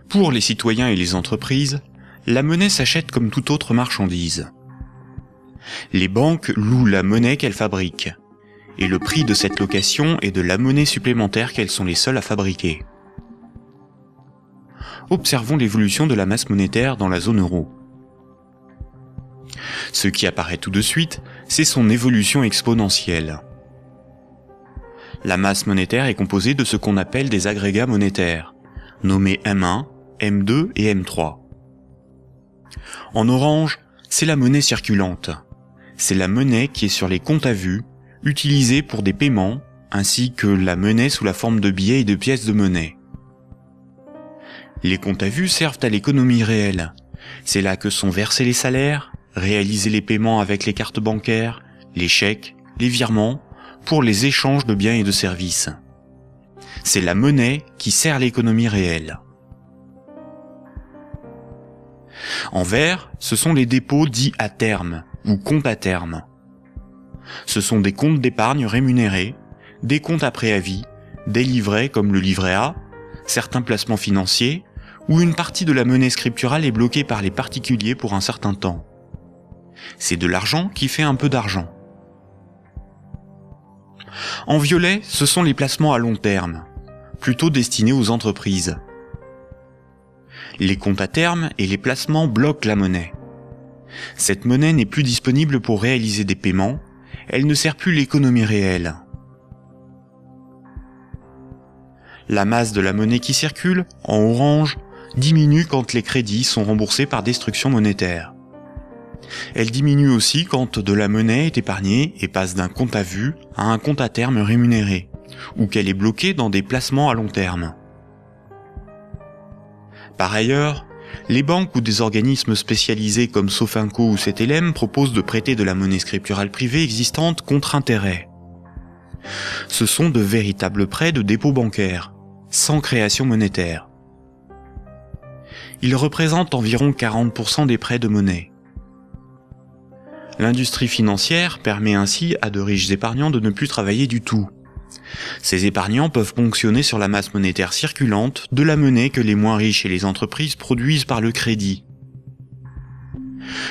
Pour les citoyens et les entreprises, la monnaie s'achète comme toute autre marchandise. Les banques louent la monnaie qu'elles fabriquent, et le prix de cette location est de la monnaie supplémentaire qu'elles sont les seules à fabriquer. Observons l'évolution de la masse monétaire dans la zone euro. Ce qui apparaît tout de suite, c'est son évolution exponentielle. La masse monétaire est composée de ce qu'on appelle des agrégats monétaires, nommés M1, M2 et M3. En orange, c'est la monnaie circulante. C'est la monnaie qui est sur les comptes à vue, utilisée pour des paiements, ainsi que la monnaie sous la forme de billets et de pièces de monnaie. Les comptes à vue servent à l'économie réelle. C'est là que sont versés les salaires, réalisés les paiements avec les cartes bancaires, les chèques, les virements, pour les échanges de biens et de services. C'est la monnaie qui sert l'économie réelle. En vert, ce sont les dépôts dits à terme, ou comptes à terme. Ce sont des comptes d'épargne rémunérés, des comptes à préavis, des livrets comme le livret A, certains placements financiers, où une partie de la monnaie scripturale est bloquée par les particuliers pour un certain temps. C'est de l'argent qui fait un peu d'argent. En violet, ce sont les placements à long terme, plutôt destinés aux entreprises. Les comptes à terme et les placements bloquent la monnaie. Cette monnaie n'est plus disponible pour réaliser des paiements, elle ne sert plus l'économie réelle. La masse de la monnaie qui circule, en orange, diminue quand les crédits sont remboursés par destruction monétaire. Elle diminue aussi quand de la monnaie est épargnée et passe d'un compte à vue à un compte à terme rémunéré, ou qu'elle est bloquée dans des placements à long terme. Par ailleurs, les banques ou des organismes spécialisés comme Sofinco ou CTLM proposent de prêter de la monnaie scripturale privée existante contre intérêt. Ce sont de véritables prêts de dépôt bancaire, sans création monétaire. Ils représentent environ 40% des prêts de monnaie. L'industrie financière permet ainsi à de riches épargnants de ne plus travailler du tout. Ces épargnants peuvent ponctionner sur la masse monétaire circulante de la monnaie que les moins riches et les entreprises produisent par le crédit.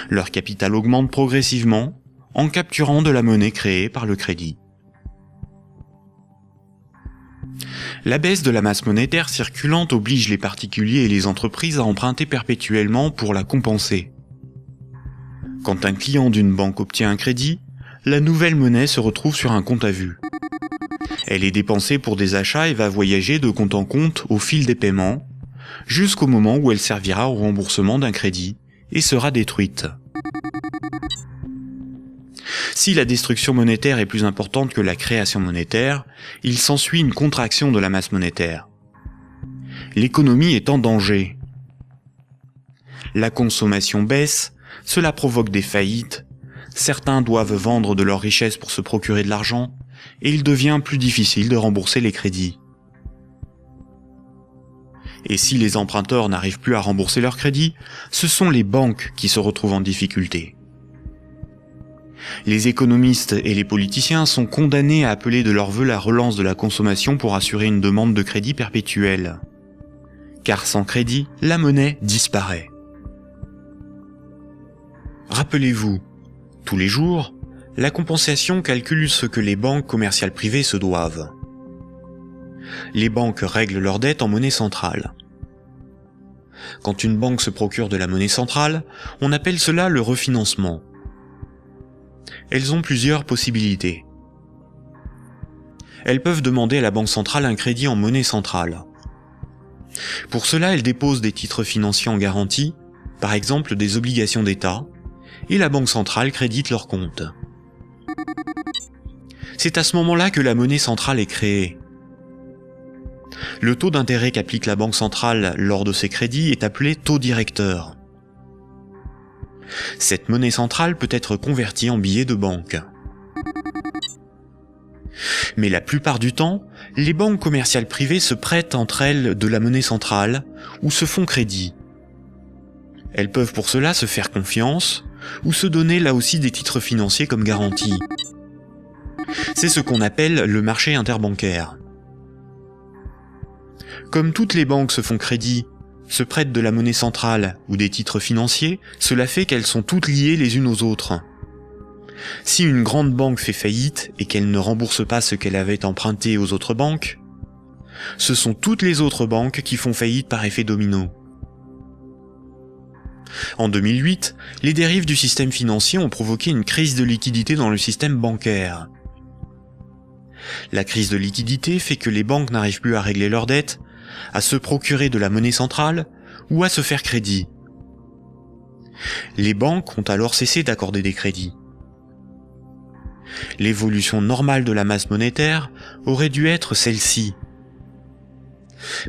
Leur capital augmente progressivement en capturant de la monnaie créée par le crédit. La baisse de la masse monétaire circulante oblige les particuliers et les entreprises à emprunter perpétuellement pour la compenser. Quand un client d'une banque obtient un crédit, la nouvelle monnaie se retrouve sur un compte à vue. Elle est dépensée pour des achats et va voyager de compte en compte au fil des paiements, jusqu'au moment où elle servira au remboursement d'un crédit et sera détruite. Si la destruction monétaire est plus importante que la création monétaire, il s'ensuit une contraction de la masse monétaire. L'économie est en danger. La consommation baisse, cela provoque des faillites, certains doivent vendre de leurs richesses pour se procurer de l'argent, et il devient plus difficile de rembourser les crédits. Et si les emprunteurs n'arrivent plus à rembourser leurs crédits, ce sont les banques qui se retrouvent en difficulté. Les économistes et les politiciens sont condamnés à appeler de leur vœu la relance de la consommation pour assurer une demande de crédit perpétuelle. Car sans crédit, la monnaie disparaît. Rappelez-vous, tous les jours, la compensation calcule ce que les banques commerciales privées se doivent. Les banques règlent leurs dettes en monnaie centrale. Quand une banque se procure de la monnaie centrale, on appelle cela le refinancement. Elles ont plusieurs possibilités. Elles peuvent demander à la banque centrale un crédit en monnaie centrale. Pour cela, elles déposent des titres financiers en garantie, par exemple des obligations d'État, et la banque centrale crédite leurs comptes. C'est à ce moment-là que la monnaie centrale est créée. Le taux d'intérêt qu'applique la banque centrale lors de ces crédits est appelé taux directeur. Cette monnaie centrale peut être convertie en billets de banque. Mais la plupart du temps, les banques commerciales privées se prêtent entre elles de la monnaie centrale ou se font crédit. Elles peuvent pour cela se faire confiance ou se donner là aussi des titres financiers comme garantie. C'est ce qu'on appelle le marché interbancaire. Comme toutes les banques se font crédit, se prêtent de la monnaie centrale ou des titres financiers, cela fait qu'elles sont toutes liées les unes aux autres. Si une grande banque fait faillite et qu'elle ne rembourse pas ce qu'elle avait emprunté aux autres banques, ce sont toutes les autres banques qui font faillite par effet domino. En 2008, les dérives du système financier ont provoqué une crise de liquidité dans le système bancaire. La crise de liquidité fait que les banques n'arrivent plus à régler leurs dettes, à se procurer de la monnaie centrale ou à se faire crédit. Les banques ont alors cessé d'accorder des crédits. L'évolution normale de la masse monétaire aurait dû être celle-ci.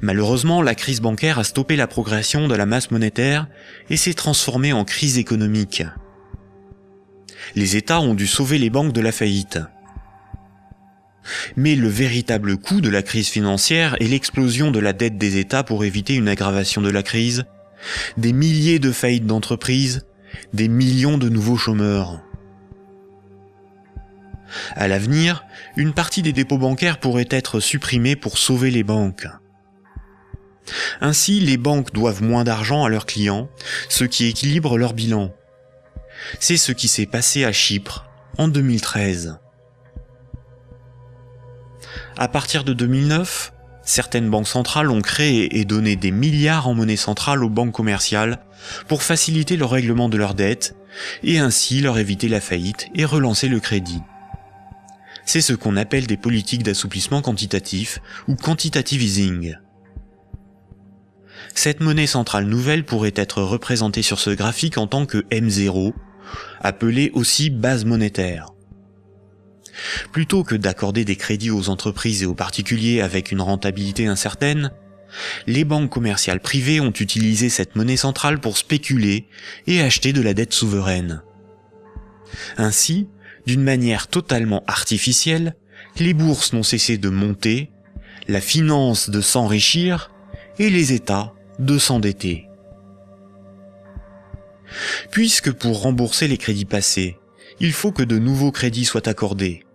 Malheureusement, la crise bancaire a stoppé la progression de la masse monétaire et s'est transformée en crise économique. Les États ont dû sauver les banques de la faillite. Mais le véritable coût de la crise financière est l'explosion de la dette des États pour éviter une aggravation de la crise, des milliers de faillites d'entreprises, des millions de nouveaux chômeurs. À l'avenir, une partie des dépôts bancaires pourrait être supprimée pour sauver les banques. Ainsi, les banques doivent moins d'argent à leurs clients, ce qui équilibre leur bilan. C'est ce qui s'est passé à Chypre en 2013. À partir de 2009, certaines banques centrales ont créé et donné des milliards en monnaie centrale aux banques commerciales pour faciliter le règlement de leurs dettes et ainsi leur éviter la faillite et relancer le crédit. C'est ce qu'on appelle des politiques d'assouplissement quantitatif ou quantitative easing. Cette monnaie centrale nouvelle pourrait être représentée sur ce graphique en tant que M0, appelée aussi base monétaire. Plutôt que d'accorder des crédits aux entreprises et aux particuliers avec une rentabilité incertaine, les banques commerciales privées ont utilisé cette monnaie centrale pour spéculer et acheter de la dette souveraine. Ainsi, d'une manière totalement artificielle, les bourses n'ont cessé de monter, la finance de s'enrichir et les États de s'endetter. Puisque pour rembourser les crédits passés, il faut que de nouveaux crédits soient accordés,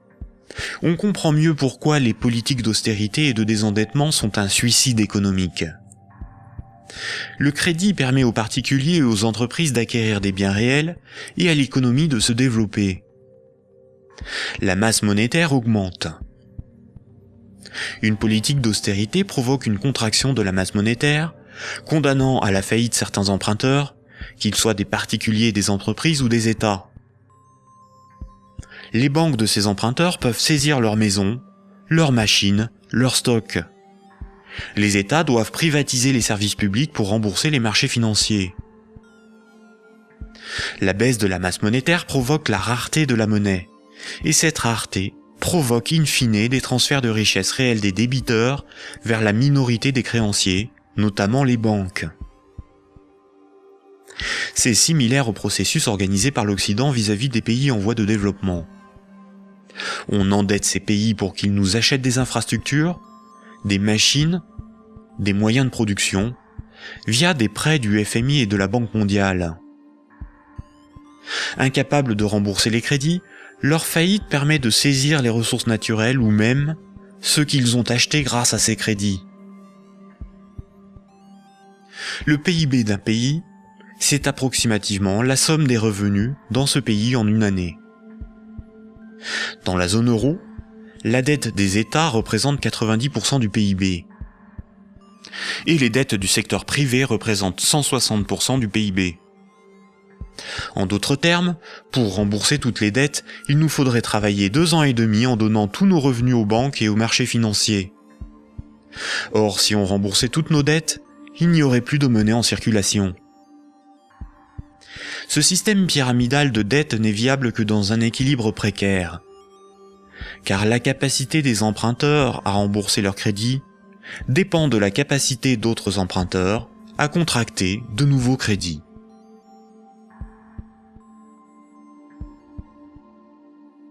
on comprend mieux pourquoi les politiques d'austérité et de désendettement sont un suicide économique. Le crédit permet aux particuliers et aux entreprises d'acquérir des biens réels et à l'économie de se développer. La masse monétaire augmente. Une politique d'austérité provoque une contraction de la masse monétaire, condamnant à la faillite certains emprunteurs, qu'ils soient des particuliers, des entreprises ou des États. Les banques de ces emprunteurs peuvent saisir leurs maisons, leurs machines, leurs stocks. Les États doivent privatiser les services publics pour rembourser les marchés financiers. La baisse de la masse monétaire provoque la rareté de la monnaie, et cette rareté provoque in fine des transferts de richesses réelles des débiteurs vers la minorité des créanciers, notamment les banques. C'est similaire au processus organisé par l'Occident vis-à-vis des pays en voie de développement. On endette ces pays pour qu'ils nous achètent des infrastructures, des machines, des moyens de production, via des prêts du FMI et de la Banque mondiale. Incapables de rembourser les crédits, leur faillite permet de saisir les ressources naturelles ou même ceux qu'ils ont achetés grâce à ces crédits. Le PIB d'un pays, c'est approximativement la somme des revenus dans ce pays en une année. Dans la zone euro, la dette des États représente 90% du PIB. Et les dettes du secteur privé représentent 160% du PIB. En d'autres termes, pour rembourser toutes les dettes, il nous faudrait travailler 2 ans et demi en donnant tous nos revenus aux banques et aux marchés financiers. Or, si on remboursait toutes nos dettes, il n'y aurait plus de monnaie en circulation. Ce système pyramidal de dette n'est viable que dans un équilibre précaire, car la capacité des emprunteurs à rembourser leurs crédits dépend de la capacité d'autres emprunteurs à contracter de nouveaux crédits.